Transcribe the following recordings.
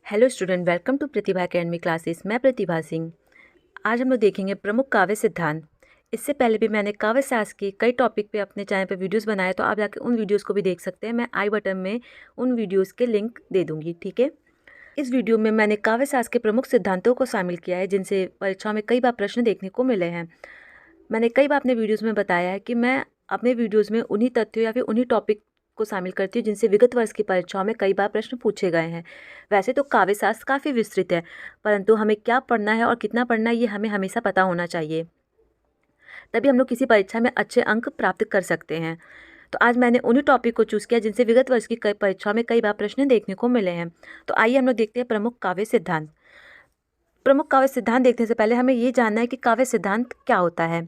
Hello student, welcome to Pratibha academy classes. मैं प्रतिभा सिंह। आज हम लोग देखेंगे प्रमुख काव्य सिद्धांत। इससे पहले भी मैंने काव्य शास्त्र के कई टॉपिक पे अपने चैनल पे वीडियोस बनाए, तो आप जाके उन वीडियोस को भी देख सकते हैं। मैं आई बटन में उन वीडियोस के लिंक दे दूँगी, ठीक है। इस वीडियो में मैंने काव्य शास्त्र के प्रमुख सिद्धांतों को शामिल किया है, जिनसे परीक्षा में कई बार प्रश्न देखने को मिले हैं। मैंने कई बार अपने वीडियोज़ में बताया है कि मैं अपने वीडियोज़ में उन्हीं तथ्यों या फिर उन्हीं टॉपिक को शामिल करती हूँ जिनसे विगत वर्ष की परीक्षाओं में कई बार प्रश्न पूछे गए हैं। वैसे तो काव्य शास्त्र काफ़ी विस्तृत है, परंतु हमें क्या पढ़ना है और कितना पढ़ना है ये हमें हमेशा पता होना चाहिए, तभी हम लोग किसी परीक्षा में अच्छे अंक प्राप्त कर सकते हैं। तो आज मैंने उन्हीं टॉपिक को चूज़ किया जिनसे विगत वर्ष की कई परीक्षाओं में कई बार प्रश्न देखने को मिले हैं। तो आइए हम लोग देखते हैं प्रमुख काव्य सिद्धांत। प्रमुख काव्य सिद्धांत देखने से पहले हमें ये जानना है कि काव्य सिद्धांत क्या होता है।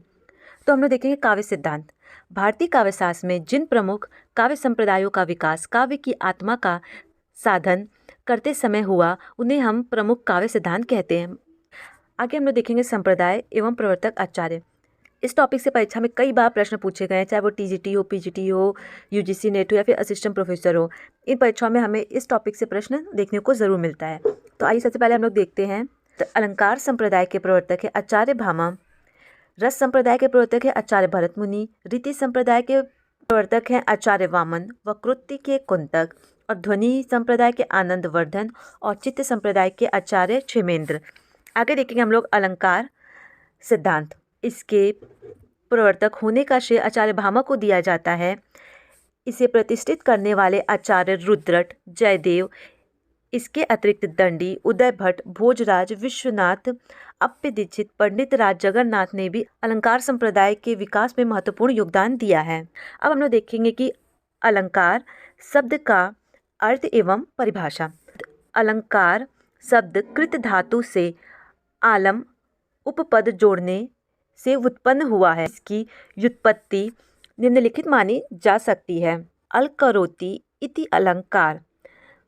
तो हम लोग देखेंगे काव्य सिद्धांत। भारतीय काव्य शास्त्र में जिन प्रमुख काव्य संप्रदायों का विकास काव्य की आत्मा का साधन करते समय हुआ, उन्हें हम प्रमुख काव्य सिद्धांत कहते हैं। आगे हम लोग देखेंगे संप्रदाय एवं प्रवर्तक आचार्य। इस टॉपिक से परीक्षा में कई बार प्रश्न पूछे गए हैं, चाहे वो टीजीटी हो, पीजीटी हो, यूजीसी नेट हो या फिर असिस्टेंट प्रोफेसर हो। इन परीक्षाओं में हमें इस टॉपिक से प्रश्न देखने को ज़रूर मिलता है। तो आइए सबसे पहले हम लोग देखते हैं। तो अलंकार संप्रदाय के प्रवर्तक है आचार्य भामा। रस संप्रदाय के प्रवर्तक है आचार्य भरत मुनि। रीति संप्रदाय के प्रवर्तक हैं आचार्य वामन। वक्रोक्ति के कुंतक और ध्वनि संप्रदाय के आनंद वर्धन और चित्त संप्रदाय के आचार्य क्षेमेंद्र। आगे देखेंगे हम लोग अलंकार सिद्धांत। इसके प्रवर्तक होने का श्रेय आचार्य भामा को दिया जाता है। इसे प्रतिष्ठित करने वाले आचार्य रुद्रट, जयदेव, इसके अतिरिक्त दंडी, उदय भट्ट, भोजराज, विश्वनाथ, अप्पय दीक्षित, पंडित राज जगन्नाथ ने भी अलंकार संप्रदाय के विकास में महत्वपूर्ण योगदान दिया है। अब हम लोग देखेंगे कि अलंकार शब्द का अर्थ एवं परिभाषा। अलंकार शब्द कृत धातु से आलम उपपद जोड़ने से उत्पन्न हुआ है। इसकी व्युत्पत्ति निम्नलिखित मानी जा सकती है। अलकरोति इति अलंकार।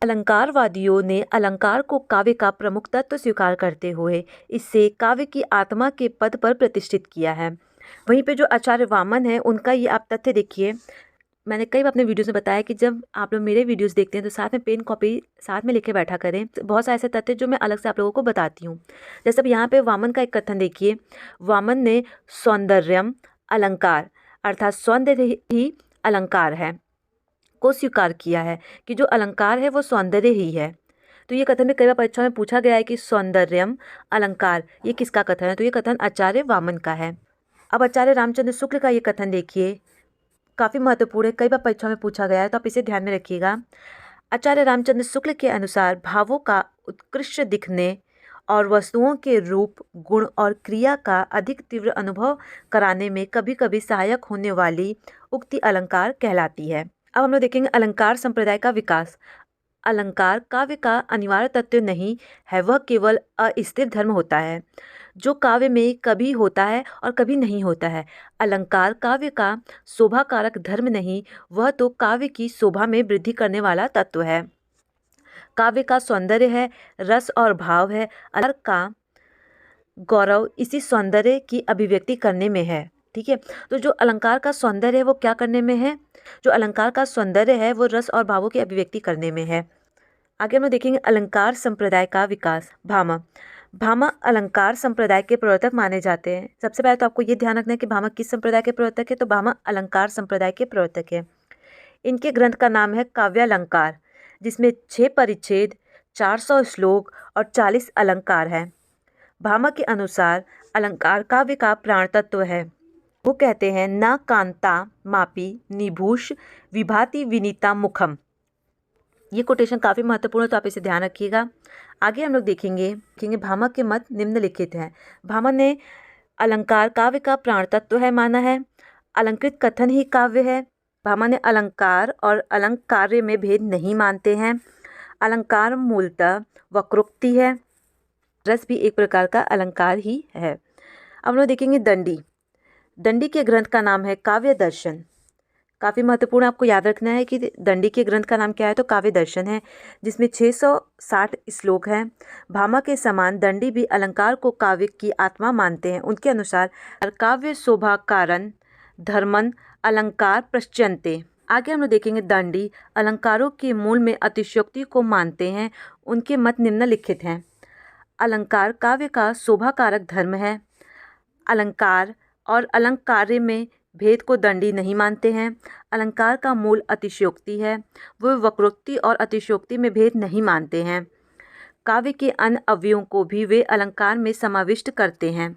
अलंकारवादियों ने अलंकार को काव्य का प्रमुख तत्व स्वीकार करते हुए इससे काव्य की आत्मा के पद पर प्रतिष्ठित किया है। वहीं पे जो आचार्य वामन है, उनका ये आप तथ्य देखिए। मैंने कई बार अपने वीडियोस में बताया कि जब आप लोग मेरे वीडियोस देखते हैं तो साथ में पेन कॉपी साथ में लेके बैठा करें। बहुत सारे ऐसे तथ्य जो मैं अलग से आप लोगों को बताती हूँ। जैसे अब यहाँ पे वामन का एक कथन देखिए। वामन ने सौंदर्यम अलंकार अर्थात सौंदर्य ही अलंकार है को स्वीकार किया है, कि जो अलंकार है वो सौंदर्य ही है। तो ये कथन में कई बार परीक्षा में पूछा गया है कि सौंदर्यम अलंकार ये किसका कथन है। तो ये कथन आचार्य वामन का है। अब आचार्य रामचंद्र शुक्ल का ये कथन देखिए, काफ़ी महत्वपूर्ण है, कई बार परीक्षा में पूछा गया है, तो आप इसे ध्यान में रखिएगा। आचार्य रामचंद्र शुक्ल के अनुसार भावों का उत्कृष्ट दिखने और वस्तुओं के रूप, गुण और क्रिया का अधिक तीव्र अनुभव कराने में कभी कभी सहायक होने वाली उक्ति अलंकार कहलाती है। अब हम लोग देखेंगे अलंकार संप्रदाय का विकास। अलंकार काव्य का अनिवार्य तत्व नहीं है, वह केवल अस्थिर धर्म होता है जो काव्य में कभी होता है और कभी नहीं होता है। अलंकार काव्य का शोभा कारक धर्म नहीं, वह तो काव्य की शोभा में वृद्धि करने वाला तत्व है। काव्य का सौंदर्य है, रस और भाव है। अलंकार का गौरव इसी सौंदर्य की अभिव्यक्ति करने में है, ठीक है। तो जो अलंकार का सौंदर्य है वो क्या करने में है, जो अलंकार का सौंदर्य है वो रस और भावों की अभिव्यक्ति करने में है। आगे हम लोग देखेंगे अलंकार संप्रदाय का विकास। भामा। भामा अलंकार संप्रदाय के प्रवर्तक माने जाते हैं। सबसे पहले तो आपको ये ध्यान रखना है कि भामा किस संप्रदाय के प्रवर्तक है। तो भामा अलंकार संप्रदाय के प्रवर्तक है। इनके ग्रंथ का नाम है काव्यालंकार, जिसमें 6 परिच्छेद, 400 श्लोक और 40 अलंकार हैं। भामा के अनुसार अलंकार काव्य का प्राण तत्व है। वो कहते हैं न कांता मापी निभूष विभाति विनीता मुखम। ये कोटेशन काफ़ी महत्वपूर्ण है, तो आप इसे ध्यान रखिएगा। आगे हम लोग देखेंगे भामा के मत निम्नलिखित हैं। भामा ने अलंकार काव्य का प्राण तत्व है माना है। अलंकृत कथन ही काव्य है। भामा ने अलंकार और अलंकार्य में भेद नहीं मानते हैं। अलंकार मूलतः वक्रोक्ति है। रस भी एक प्रकार का अलंकार ही है। अब हम लोग देखेंगे दंडी। दंडी के ग्रंथ का नाम है काव्य दर्शन। काफ़ी महत्वपूर्ण आपको याद रखना है कि दंडी के ग्रंथ का नाम क्या है। तो काव्य दर्शन है, जिसमें 660 श्लोक हैं। भामा के समान दंडी भी अलंकार को काव्य की आत्मा मानते हैं। उनके अनुसार काव्य शोभा कारण धर्मन अलंकार प्रश्यन्ते। आगे हम लोग देखेंगे दंडी अलंकारों के मूल में अतिशयोक्ति को मानते हैं। उनके मत निम्नलिखित हैं। अलंकार काव्य का शोभाकारक धर्म है। अलंकार और अलंकार्य में भेद को दंडी नहीं मानते हैं। अलंकार का मूल अतिशयोक्ति है। वो वक्रोक्ति और अतिशयोक्ति में भेद नहीं मानते हैं। काव्य के अन्य अवयवों को भी वे अलंकार में समाविष्ट करते हैं।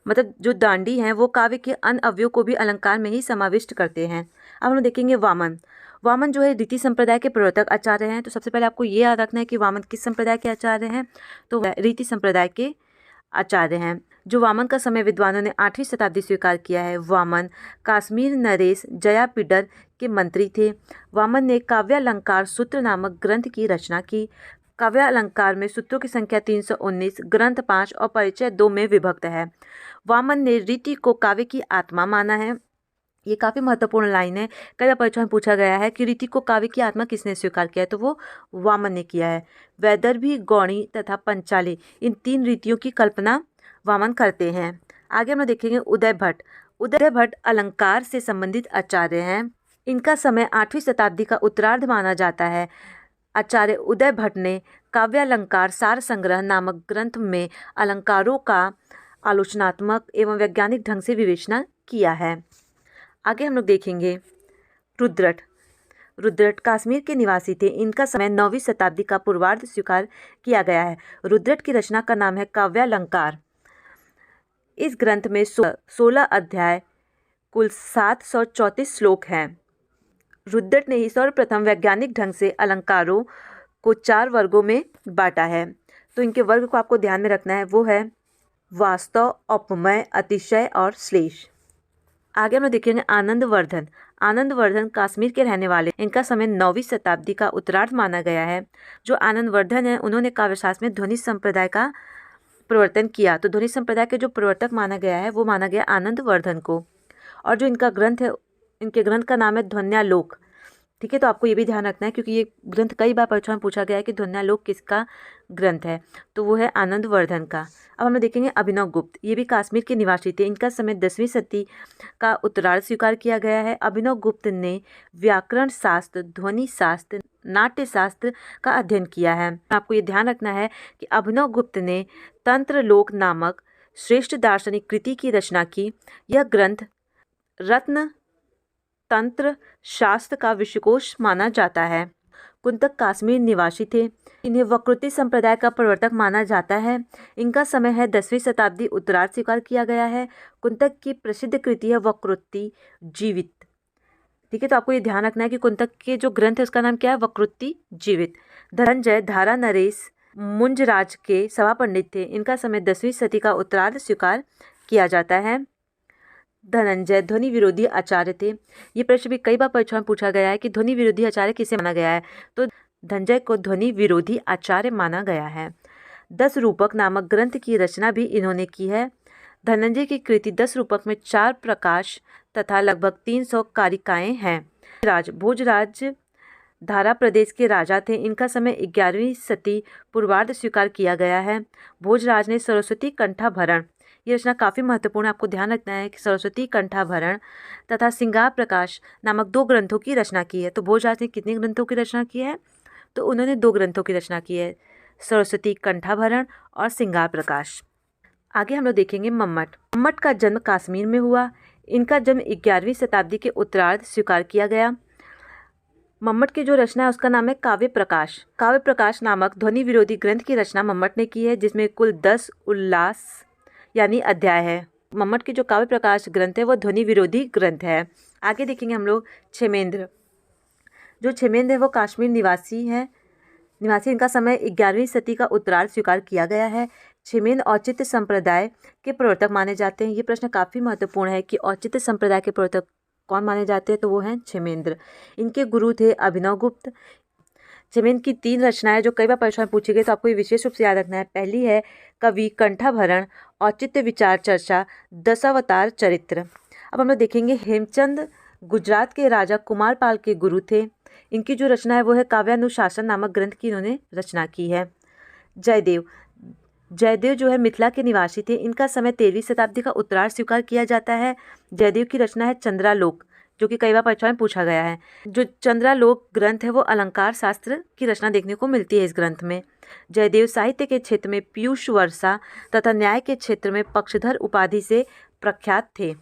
मतलब जो दांडी हैं वो काव्य के अन्य अवयवों को भी अलंकार में ही समाविष्ट करते हैं। अब हम देखेंगे वामन। वामन जो है रीति संप्रदाय के प्रवर्तक आचार्य हैं। तो सबसे पहले आपको ये याद रखना है कि वामन किस संप्रदाय के आचार्य हैं, तो रीति संप्रदाय के आचार्य हैं। जो वामन का समय विद्वानों ने 8वीं शताब्दी स्वीकार किया है। वामन काश्मीर नरेश जयापिडर के मंत्री थे। वामन ने काव्यालंकार सूत्र नामक ग्रंथ की रचना की। काव्यालंकार में सूत्रों की संख्या 319, ग्रंथ 5 और परिचय 2 में विभक्त है। वामन ने रीति को काव्य की आत्मा माना है। ये काफ़ी महत्वपूर्ण लाइन है। कई बार परीक्षा में पूछा गया है कि रीति को काव्य की आत्मा किसने स्वीकार किया है, तो वो वामन ने किया है। वैदर्भी, गौणी तथा पंचाली इन 3 रीतियों की कल्पना वामन करते हैं। आगे हम देखेंगे उदय भट्ट। उदय भट्ट अलंकार से संबंधित आचार्य हैं। इनका समय 8वीं शताब्दी का उत्तरार्ध माना जाता है। आचार्य उदय भट्ट ने काव्यालंकार सार संग्रह नामक ग्रंथ में अलंकारों का आलोचनात्मक एवं वैज्ञानिक ढंग से विवेचना किया है। आगे हम लोग देखेंगे रुद्रट। रुद्रट कश्मीर के निवासी थे। इनका समय 9वीं शताब्दी का पूर्वार्ध स्वीकार किया गया है। रुद्रट की रचना का नाम है काव्यालंकार। इस ग्रंथ में 16 अध्याय, कुल 734 श्लोक हैं। रुद्रट ने ही सर्वप्रथम वैज्ञानिक ढंग से अलंकारों को 4 वर्गों में बांटा है। तो इनके वर्ग को आपको ध्यान में रखना है, वो है वास्तव, उपमेय, अतिशय और श्लेष। आगे हम लोग देखेंगे आनंदवर्धन। आनंदवर्धन कश्मीर के रहने वाले। इनका समय 9वीं शताब्दी का उत्तरार्ध माना गया है। जो आनंदवर्धन है उन्होंने काव्यशास्त्र में ध्वनि संप्रदाय का प्रवर्तन किया। तो ध्वनि संप्रदाय के जो प्रवर्तक माना गया है वो माना गया आनंदवर्धन को। और जो इनका ग्रंथ है, इनके ग्रंथ का नाम है ध्वन्यालोक। ठीक है, तो आपको ये भी ध्यान रखना है क्योंकि ये ग्रंथ कई बार परीक्षा में पूछा गया है कि ध्वन्यालोक किसका ग्रंथ है, तो वो है आनंदवर्धन का। अब हम लोग देखेंगे अभिनव गुप्त। ये भी कश्मीर के निवासी थे। इनका समय 10वीं सदी का उत्तरार्ध स्वीकार किया गया है। अभिनव गुप्त ने व्याकरण शास्त्र, ध्वनि शास्त्र, नाट्य शास्त्र का अध्ययन किया है। आपको ये ध्यान रखना है कि अभिनव गुप्त ने तंत्रलोक नामक श्रेष्ठ दार्शनिक कृति की रचना की। यह ग्रंथ रत्न तंत्र शास्त्र का विश्वकोश माना जाता है। कुंतक कश्मीर निवासी थे। इन्हें वक्रोक्ति संप्रदाय का प्रवर्तक माना जाता है। इनका समय है 10वीं शताब्दी उत्तरार्ध स्वीकार किया गया है। कुंतक की प्रसिद्ध कृति है वक्रोक्ति जीवित। ठीक है, तो आपको ये ध्यान रखना है कि कुंतक के जो ग्रंथ है उसका नाम क्या है, वक्रोक्ति जीवित। धनंजय धारा नरेश मुंजराज के सभा पंडित थे। इनका समय 10वीं सदी का उत्तरार्ध स्वीकार किया जाता है। धनंजय ध्वनि विरोधी आचार्य थे। ये प्रश्न भी कई बार परीक्षा में पूछा गया है कि ध्वनि विरोधी आचार्य किसे माना गया है, तो धनंजय को ध्वनि विरोधी आचार्य माना गया है। 10 रूपक नामक ग्रंथ की रचना भी इन्होंने की है। धनंजय की कृति 10 रूपक में 4 प्रकाश तथा लगभग 300 कारिकाएँ हैं। भोजराज धारा प्रदेश के राजा थे। इनका समय 11वीं सदी पूर्वार्ध स्वीकार किया गया है। भोजराज ने सरस्वती कंठाभरण, ये रचना काफ़ी महत्वपूर्ण है, आपको ध्यान रखना है कि सरस्वती कंठाभरण तथा सिंगार प्रकाश नामक 2 ग्रंथों की रचना की है। तो भोजराज ने कितने ग्रंथों की रचना की है, तो उन्होंने 2 ग्रंथों की रचना की है, सरस्वती कंठाभरण और सिंगार प्रकाश। आगे हम लोग देखेंगे मम्मट। मम्मट का जन्म कश्मीर में हुआ। इनका जन्म 11वीं शताब्दी के उत्तरार्ध स्वीकार किया गया। मम्मट की जो रचना है उसका नाम है काव्य प्रकाश। काव्य प्रकाश नामक ध्वनि विरोधी ग्रंथ की रचना मम्मट ने की है, जिसमें कुल 10 उल्लास यानी अध्याय है। मम्मट की जो काव्य प्रकाश ग्रंथ है वो ध्वनि विरोधी ग्रंथ है। आगे देखेंगे हम लोग क्षेमेंद्र। जो क्षेमेंद्र है वो कश्मीर निवासी है। इनका समय 11वीं सदी का उत्तरार्ध स्वीकार किया गया है। क्षेमेंद्र औचित्य संप्रदाय के प्रवर्तक माने जाते हैं। ये प्रश्न काफ़ी महत्वपूर्ण है कि औचित्य संप्रदाय के प्रवर्तक कौन माने जाते हैं, तो वो हैं क्षेमेंद्र। इनके गुरु थे अभिनव गुप्त। क्षेमेंद्र की 3 रचनाएं जो कई बार परीक्षा में पूछी गई, तो आपको ये विशेष रूप से याद रखना है। पहली है कवि कंठाभरण, औचित्य विचार चर्चा, दशावतार चरित्र। अब हम लोग देखेंगे हेमचंद गुजरात के राजा कुमारपाल के गुरु थे। इनकी जो रचना है वो है काव्यानुशासन नामक ग्रंथ की इन्होंने रचना की है। जयदेव जो है मिथिला के निवासी थे। इनका समय 13वीं शताब्दी का उत्तरार्ध स्वीकार किया जाता है। जयदेव की रचना है चंद्रालोक। जो कि कई बार परीक्षा में पूछा गया है। जो चंद्रालोक ग्रंथ है वो अलंकार शास्त्र की रचना देखने को मिलती है इस ग्रंथ में। जयदेव साहित्य के क्षेत्र में पीयूष वर्षा तथा न्याय के क्षेत्र में पक्षधर उपाधि से प्रख्यात थे।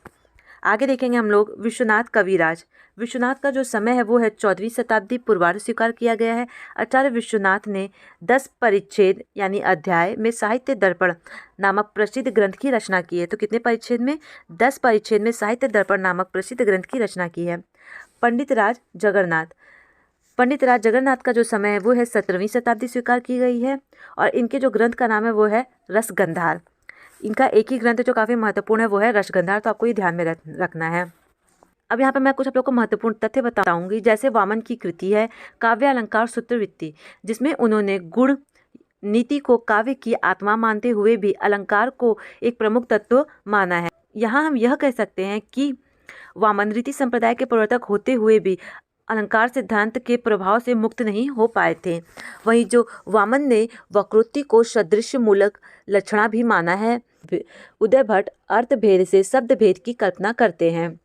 आगे देखेंगे हम लोग विश्वनाथ कविराज। विश्वनाथ का जो समय है वो है 14वीं शताब्दी पूर्वार्ध स्वीकार किया गया है। आचार्य विश्वनाथ ने 10 परिच्छेद यानी अध्याय में साहित्य दर्पण नामक प्रसिद्ध ग्रंथ की रचना की है। तो कितने परिच्छेद में? 10 परिच्छेद में साहित्य दर्पण नामक प्रसिद्ध ग्रंथ की रचना की है। पंडित राज जगन्नाथ। पंडित राज जगन्नाथ का जो समय है वो है 17वीं शताब्दी स्वीकार की गई है और इनके जो ग्रंथ का नाम है वो है रसगंधार। इनका एक ही ग्रंथ जो काफ़ी महत्वपूर्ण है वो है रसगंधार, तो आपको ये ध्यान में रखना है। अब यहाँ पे मैं कुछ आप लोग को महत्वपूर्ण तथ्य बताऊंगी। जैसे वामन की कृति है काव्य अलंकार सूत्रवृत्ति, जिसमें उन्होंने गुण नीति को काव्य की आत्मा मानते हुए भी अलंकार को एक प्रमुख तत्व माना है। यहाँ हम यह कह सकते हैं कि वामन रीति संप्रदाय के प्रवर्तक होते हुए भी अलंकार सिद्धांत के प्रभाव से मुक्त नहीं हो पाए थे। वहीं जो वामन ने वक्रोक्ति को सदृश मूलक लक्षणा भी माना है। उदय भट्ट अर्थ भेद से शब्द भेद की कल्पना करते हैं।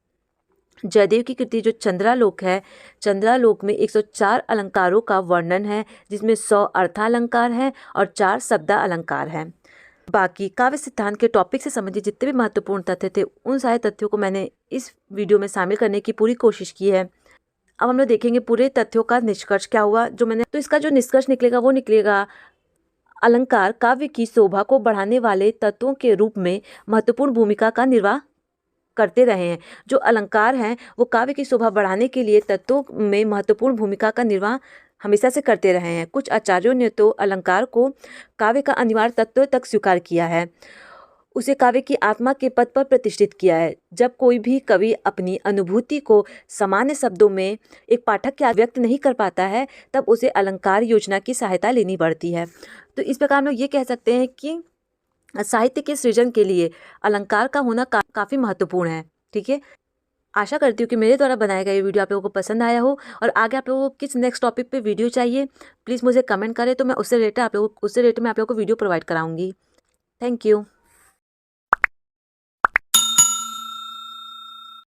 जयदेव की कृति जो चंद्रालोक है, चंद्रालोक में 104 अलंकारों का वर्णन है, जिसमें 100 अर्थालंकार हैं और 4 शब्दालंकार हैं। बाकी काव्य सिद्धांत के टॉपिक से संबंधित जितने भी महत्वपूर्ण तथ्य थे उन सारे तथ्यों को मैंने इस वीडियो में शामिल करने की पूरी कोशिश की है। अब हम लोग देखेंगे पूरे तथ्यों का निष्कर्ष क्या हुआ तो इसका जो निष्कर्ष निकलेगा वो निकलेगा अलंकार काव्य की शोभा को बढ़ाने वाले तत्वों के रूप में महत्वपूर्ण भूमिका का निर्वाह करते रहे हैं। जो अलंकार हैं वो काव्य की शोभा बढ़ाने के लिए तत्वों में महत्वपूर्ण भूमिका का निर्वाह हमेशा से करते रहे हैं। कुछ आचार्यों ने तो अलंकार को काव्य का अनिवार्य तत्व तक स्वीकार किया है, उसे काव्य की आत्मा के पद पर प्रतिष्ठित किया है। जब कोई भी कवि अपनी अनुभूति को सामान्य शब्दों में एक पाठक के आगे व्यक्त नहीं कर पाता है तब उसे अलंकार योजना की सहायता लेनी पड़ती है। तो इस प्रकार हम लोग ये कह सकते हैं कि साहित्य के सृजन के लिए अलंकार का होना काफ़ी महत्वपूर्ण है। ठीक है, आशा करती हूँ कि मेरे द्वारा बनाया गया ये वीडियो आप लोगों को पसंद आया हो। और आगे आप लोगों को किस नेक्स्ट टॉपिक पे वीडियो चाहिए प्लीज़ मुझे कमेंट करें, तो मैं उससे रिलेटेड मैं आप लोगों को वीडियो प्रोवाइड कराऊंगी। Thank you.